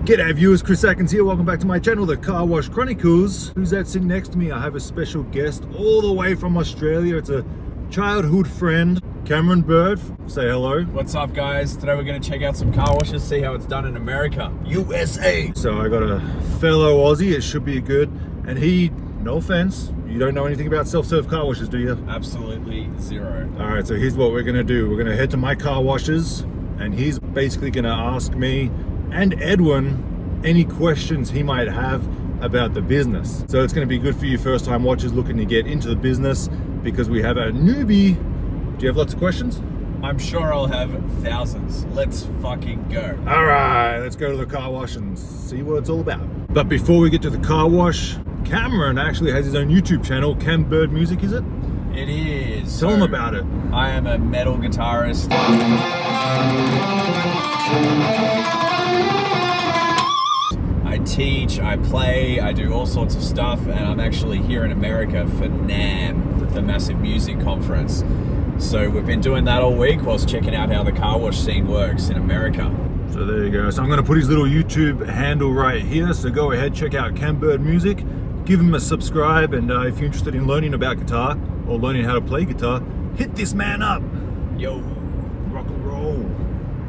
G'day viewers, Chris Atkins here. Welcome back to my channel, The Car Wash Chronicles. Who's that sitting next to me? I have a special guest all the way from Australia. It's a childhood friend, Cameron Bird. Say hello. What's up, guys? Today we're going to check out some car washes, see how it's done in America, USA. So I got a fellow Aussie. It should be good. And he, no offense, you don't know anything about self-serve car washes, do you? Absolutely zero. All right, so here's what we're going to do. We're going to head to my car washes, and he's basically going to ask me and Edwin any questions he might have about the business. So it's going to be good for you first time watchers looking to get into the business, because we have a newbie. Do you have lots of questions? I'm sure I'll have thousands. Let's fucking go. All right, let's go to the car wash and see what it's all about. But before we get to the car wash, Cameron actually has his own YouTube channel, Cam Bird Music, is it? It is. Tell him about it. I am a metal guitarist. I teach, I play, I do all sorts of stuff, and I'm actually here in America for NAMM, the massive music conference. So we've been doing that all week whilst checking out how the car wash scene works in America. So there you go. So I'm going to put his little YouTube handle right here. So go ahead, check out Cam Bird Music, give him a subscribe, and if you're interested in learning about guitar or learning how to play guitar, hit this man up. Yo. Rock and roll.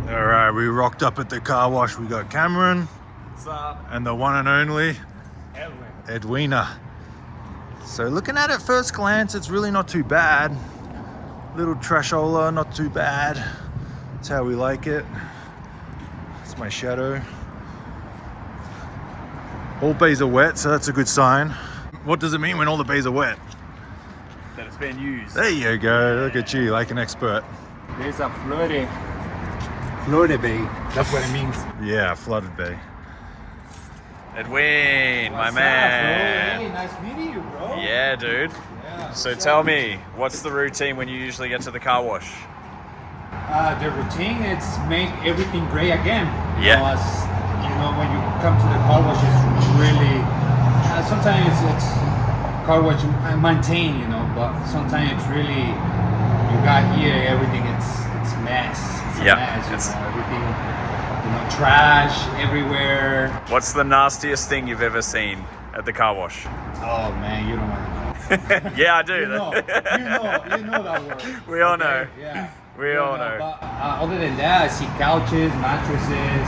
All right, we rocked up at the car wash. We got Cameron. What's up? And the one and only Edwin. Edwina. So looking at it first glance, it's really not too bad. Little trashola, not too bad. That's how we like it. It's my shadow. All bays are wet, so that's a good sign. What does it mean when all the bays are wet? That it's been used. There you go. Look at you, like an expert. There's a flooded bay. That's what it means. Yeah, flooded bay. Edwin, my What's man. up, bro? Hey, nice meeting you, bro. Yeah, dude. Yeah. So tell me, what's the routine when you usually get to the car wash? The routine is make everything gray again. Yeah. You know, when you come to the car wash, it's really sometimes it's car wash maintain, you know, but sometimes it's really you got here everything it's mess. It's a mess, you know, everything. You know, trash everywhere. What's the nastiest thing you've ever seen at the car wash? Oh man, you don't want to know. Yeah, I do. You know that word. We all Okay? know. Yeah. We all know. But other than that, I see couches, mattresses,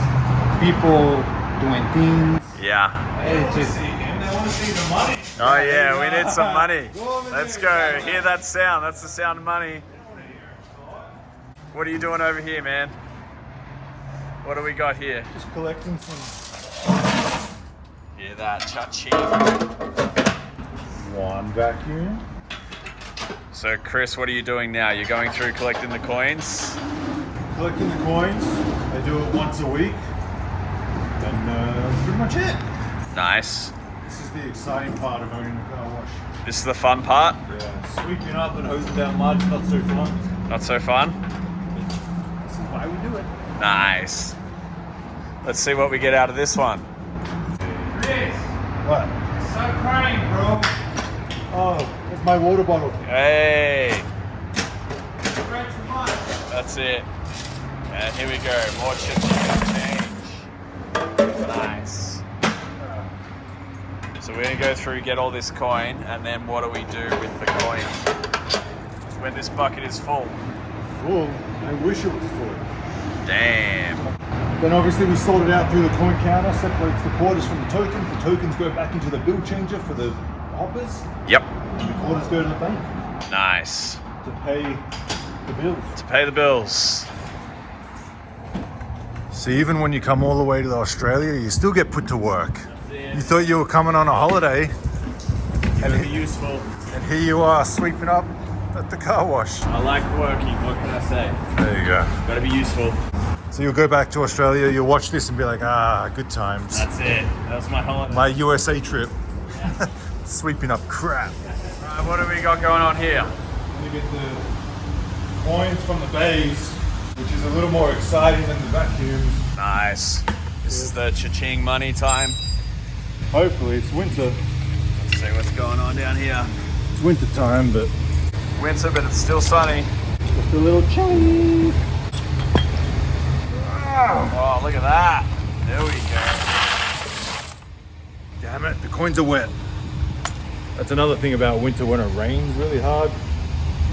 people doing things. Yeah. It's just. I want to see the money. Oh yeah, we need some money. Let's go. Hear that sound? That's the sound of money. What are you doing over here, man? What do we got here? Just collecting some. Hear that? Cha-ching. One vacuum. So Chris, what are you doing now? You're going through collecting the coins? Collecting the coins. I do it once a week. And that's pretty much it. Nice. This is the exciting part of owning a car wash. This is the fun part? Yeah, sweeping up and hosing down mud, not so fun. Not so fun? This is why we do it. Nice. Let's see what we get out of this one. Chris, What? stop crying, bro. Oh, that's my water bottle. Hey, You cried too much. that's it. And here we go, more chips you can change. Nice. So we're gonna go through, get all this coin, and then what do we do with the coin when this bucket is full? Full? I wish it was full. Damn. Then obviously we sort it out through the coin counter, separates the quarters from the tokens. The tokens go back into the bill changer for the hoppers. Yep. And the quarters go to the bank Nice. to pay the bills. To pay the bills. So even when you come all the way to Australia, you still get put to work. You thought you were coming on a holiday, Gotta be useful. and here you are sweeping up at the car wash. I like working, what can I say? There you go. Gotta be useful. So you'll go back to Australia, you'll watch this and be like, ah, good times. That's it. That was my holiday. My USA trip. Sweeping up crap. Alright, what do we got going on here? You get the coins from the bays, which is a little more exciting than the vacuums. Nice. This is the cha-ching money time. Hopefully it's winter. Let's see what's going on down here. It's winter time, but Winter, but it's still sunny. just a little chilly. Oh, look at that. There we go. coins are wet. That's another thing about winter when it rains really hard.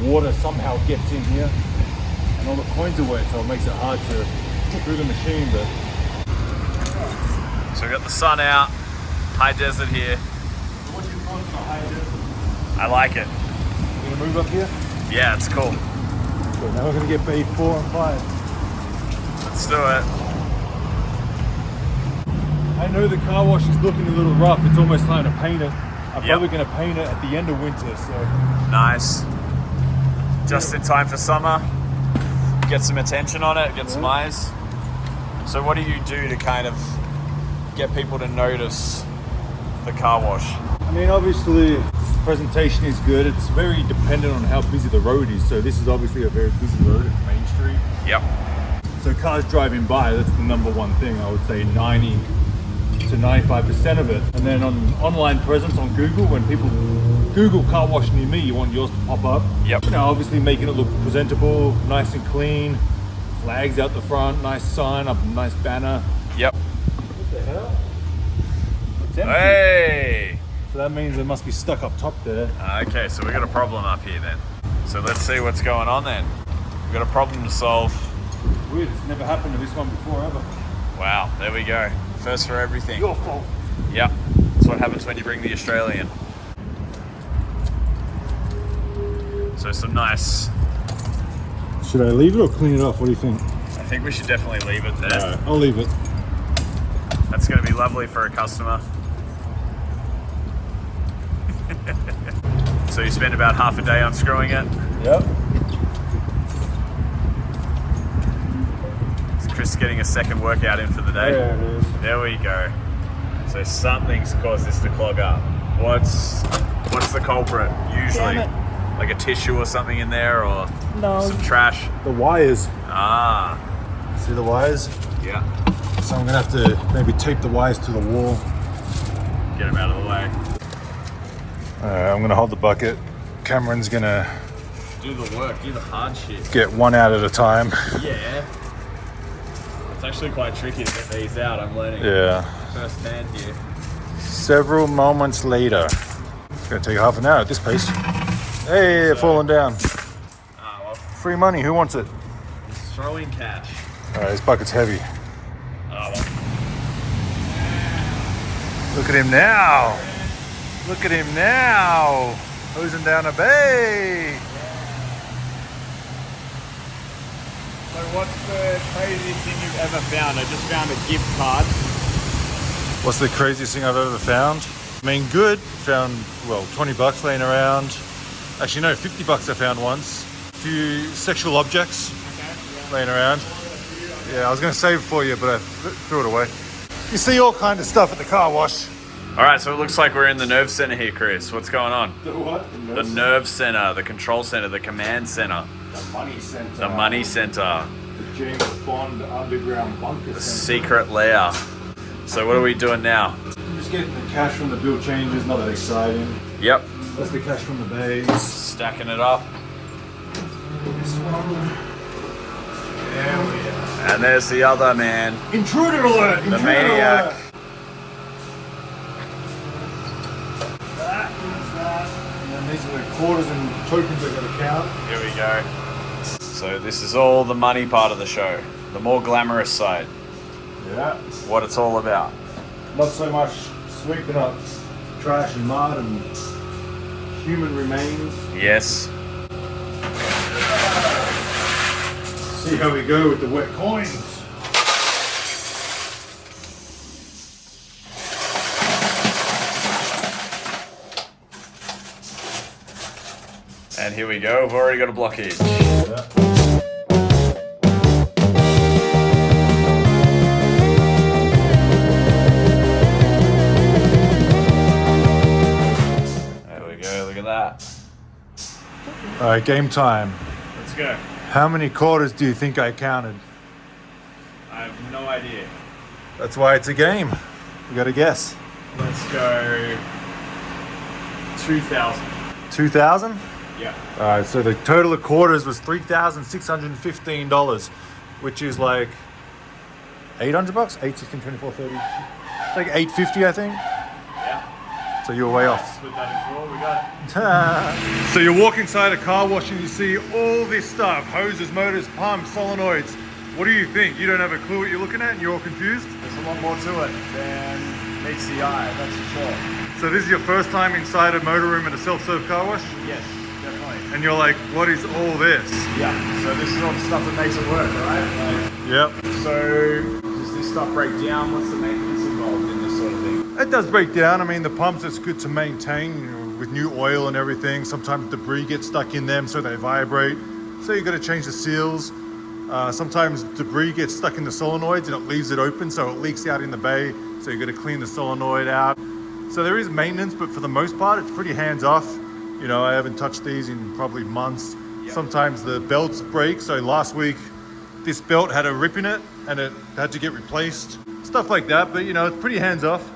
Water somehow gets in here and all the coins are wet, so it makes it hard to get through the machine. But So we got the sun out, high desert here. what's your thoughts on high desert? I like it. You gonna move up here? Yeah, it's cool. So now we're gonna get bay 4 and 5. Let's do it. I know the car wash is looking a little rough. It's almost time to paint it. I'm Yep. probably gonna paint it at the end of winter, so. Nice. Just in time for summer. Get some attention on it, get some eyes. So what do you do to kind of get people to notice the car wash? I mean, obviously, presentation is good. It's very dependent on how busy the road is. So this is obviously a very busy road. It's Main Street. Yep. So cars driving by, that's the number one thing. I would say 90 to 95% of it. And then on online presence on Google, when people Google car wash near me, you want yours to pop up. Yep. You know, obviously making it look presentable, nice and clean. Flags out the front, nice sign, a nice banner. Yep. What the hell? It's empty. Hey! So that means it must be stuck up top there. Okay, so we got a problem up here then. So let's see what's going on then. We've got a problem to solve. Weird, it's never happened to this one before ever. Wow, there we go. First for everything. Your fault. Yep. That's what happens when you bring the Australian. So some nice. Should I leave it or clean it off? What do you think? I think we should definitely leave it there. Alright, I'll leave it. That's going to be lovely for a customer. So you spend about half a day unscrewing it. Yep. Chris is getting a second workout in for the day. There it is. There we go. So something's caused this to clog up. What's the culprit usually? Damn it. Like a tissue or something in there, or No. some trash? The wires. Ah, See the wires? yeah. So I'm gonna have to maybe tape the wires to the wall. Get him out of the way. I'm gonna hold the bucket. Cameron's gonna Do the work. Do the hard shit. get one out at a time. Yeah. It's actually quite tricky to get these out. I'm learning Yeah. firsthand here. Several moments later. It's gonna take half an hour at this pace. Hey, they're falling down. Ah, well, Free money, who wants it? throwing cash. Alright, this bucket's heavy. Oh, well. Look at him now. Look at him now. Hosing down a bay. So what's the craziest thing you've ever found? I just found a gift card. What's the craziest thing I've ever found? I mean, good. Found, well, 20 bucks laying around. Actually, no, 50 bucks I found once. A few sexual objects laying around. Yeah, I was going to save it for you, but I threw it away. You see all kind of stuff at the car wash. All right, so it looks like we're in the nerve center here, Chris. What's going on? The what? The nerve center, the control center, the command center, The money center. the money center, The James Bond underground bunker the center. secret lair. So what are we doing now? I'm just getting the cash from the bill changes, not that exciting. Yep, That's the cash from the bays. stacking it up. This one. There we are. And there's the other man, Intruder alert! the Intruder maniac. alert! That is that. And then these are the quarters and tokens I gotta count. Here we go. So this is all the money part of the show, the more glamorous side, Yeah. what it's all about. Not so much sweeping up trash and mud and human remains. Yes. See how we go with the wet coins. And here we go, we've already got a blockage. Yeah. There we go, look at that. All right, game time. Let's go. How many quarters do you think I counted? I have no idea. That's why it's a game. We gotta guess. Let's go 2,000. 2,000? Yeah. All right, so the total of quarters was $3,615, which is like 800 bucks? 8, 16, 24, 30. It's like 850, I think. Yeah. So you're way off. Split that in four, we got it. So you walk inside a car wash and you see all this stuff, hoses, motors, pumps, solenoids. What do you think? You don't have a clue what you're looking at and you're all confused? There's a lot more to it than meets the eye, that's for sure. So this is your first time inside a motor room at a self-serve car wash? Yes, definitely. And you're like, what is all this? Yeah, so this is all the stuff that makes it work, right? Yep. So does this stuff break down? What's the maintenance involved in this sort of thing? It does break down. I mean, the pumps, it's good to maintain, you know, with new oil and everything. Sometimes debris gets stuck in them so they vibrate. So you got to change the seals. Sometimes debris gets stuck in the solenoids and it leaves it open so it leaks out in the bay. So you got to clean the solenoid out. So there is maintenance, but for the most part, it's pretty hands off. You know, I haven't touched these in probably months. Yep. Sometimes the belts break. So last week, this belt had a rip in it and it had to get replaced. Stuff like that, but you know, it's pretty hands off.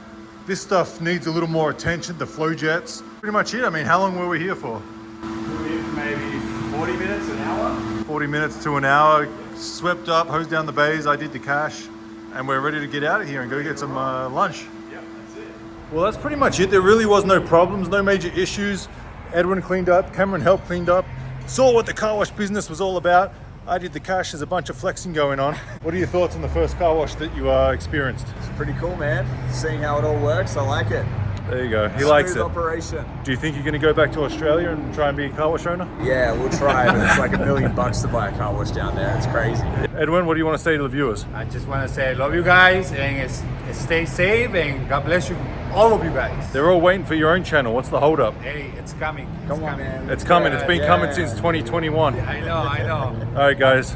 This stuff needs a little more attention, the flow jets. Pretty much it. I mean, how long were we here for? Maybe 40 minutes, an hour? 40 minutes to an hour. Swept up, hosed down the bays, I did the cash, and we're ready to get out of here and go get some lunch. Yeah, that's it. Well, that's pretty much it. There really was no problems, no major issues. Edwin cleaned up, Cameron helped cleaned up, saw what the car wash business was all about. I did the cash, there's a bunch of flexing going on. What are your thoughts on the first car wash that you experienced? It's pretty cool, man. Seeing how it all works, I like it. There you go, he likes Smooth it. operation. Do you think you're gonna go back to Australia and try and be a car wash owner? Yeah, we'll try, but it's like $1 million to buy a car wash down there. It's crazy. Edwin, what do you want to say to the viewers? I just want to say I love you guys and stay safe and God bless you, all of you guys. They're all waiting for your own channel. What's the hold up? Hey, it's coming. Come on, man. It's coming, it's been coming Yeah. since 2021. I know. All right, guys.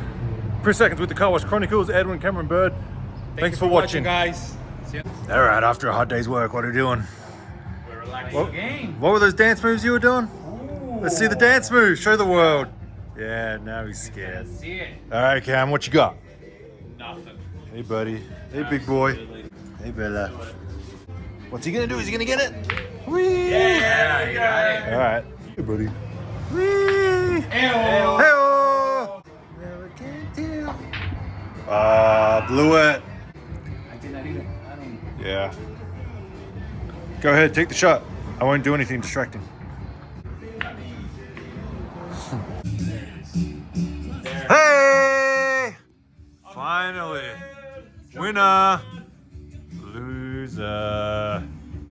Chris Seconds with the Car Wash Chronicles, Edwin, Cameron Bird. Thanks for watching. guys. See you. All right, after a hard day's work, what are you doing? We're relaxing What, again. what were those dance moves you were doing? Ooh. Let's see the dance moves. Show the world. Yeah, now he's scared. Let's see it. All right, Cam, what you got? Nothing. Hey, buddy. Hey, big boy. Hey, Bella. What's he gonna do? Is he gonna get it? Whee! Yeah, you got it. All right. Hey, buddy. Whee! Ew. Hey-oh! Blew it. I did not even. I don't. Yeah. Go ahead, take the shot. I won't do anything distracting. Hey! Finally. Winner. Loser.